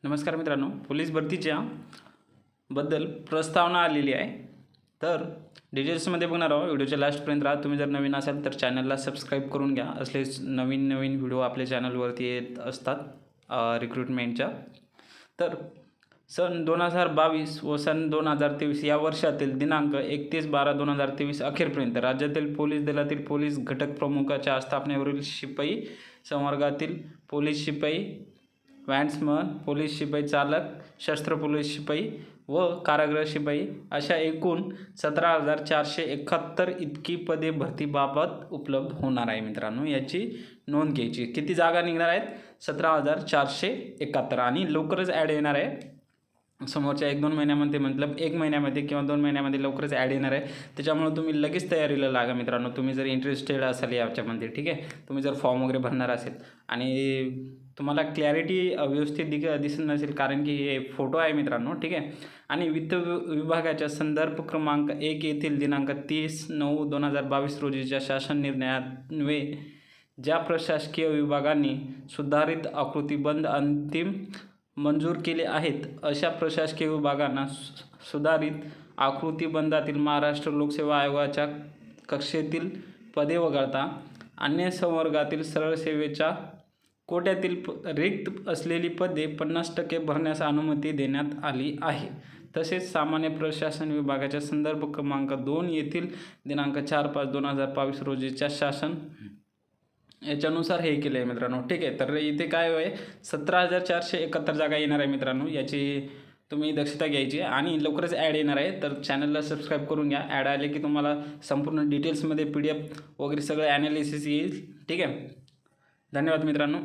नमस्कार मित्रांनो, पोलीस भरतीच्या बद्दल प्रस्तावना आलेली आहे। तर डिटेल्समध्ये बघणार आहोत। व्हिडिओच्या लास्टपर्यंत राहा। तुम्ही जर नवीन असाल तर चॅनलला सबस्क्राईब करून घ्या। असलेच नवीन व्हिडिओ आपल्या चॅनलवरती येत असतात रिक्रुटमेंटच्या। तर सन 2022 व सन 2023 या वर्षातील दिनांक 31/12/2023 अखेरपर्यंत राज्यातील पोलीस दलातील पोलीस घटक प्रमुखाच्या स्थापनेवरील शिपाई संवर्गातील पोलीस शिपाई, वॅन्समन, पोलीस शिपाई चालक, शस्त्र पोलीस शिपाई व कारागृह शिपाई अशा एकूण 17,471 इतकी पदे भरतीबाबत उपलब्ध होणार आहे। मित्रांनो, याची नोंद घ्यायची। किती जागा निघणार आहेत? 17,471 आणि लवकरच ॲड येणार आहे। समोरच्या 1-2 महिन्यामध्ये, मतलब 1 महिन्यामध्ये किंवा 2 महिन्यामध्ये लवकरच ॲड येणार आहे। त्याच्यामुळे तुम्ही लगेच तयारीला लागा मित्रांनो। तुम्ही जर इंटरेस्टेड असाल याच्यामध्ये, ठीक आहे, तुम्ही जर फॉर्म वगैरे भरणार असेल आणि तुम्हाला क्लॅरिटी व्यवस्थित दिसत नसेल, कारण की हे फोटो आहे मित्रांनो, ठीक आहे। आणि वित्त विभागाच्या संदर्भ क्रमांक 1 येथील दिनांक 30/9/2022 रोजीच्या शासन निर्णयान्वये ज्या प्रशासकीय विभागांनी सुधारित आकृतिबंध अंतिम मंजूर केले आहेत, अशा प्रशासकीय विभागांना सुधारित आकृतिबंधातील महाराष्ट्र लोकसेवा आयोगाच्या कक्षेतील पदे वगळता अन्य संवर्गातील सरळ सेवेच्या कोट्यातील रिक्त असलेली पदे 50% भरण्यास अनुमती देण्यात आली आहे। तसेच सामान्य प्रशासन विभागाच्या संदर्भ क्रमांक 2 येथील दिनांक 4/5/2022 रोजीच्या शासन याच्यानुसार हे केले आहे मित्रांनो, ठीक आहे। तर इथे काय आहे, 17,471 जागा येणार आहे मित्रांनो। याची तुम्ही दक्षता घ्यायची आणि लवकरच ॲड येणार आहे। तर चॅनलला सबस्क्राईब करून घ्या। ॲड आले की तुम्हाला संपूर्ण डिटेल्समध्ये PDF वगैरे सगळं ॲनालिसिस येईल, ठीक आहे। धन्यवाद मित्रांनो।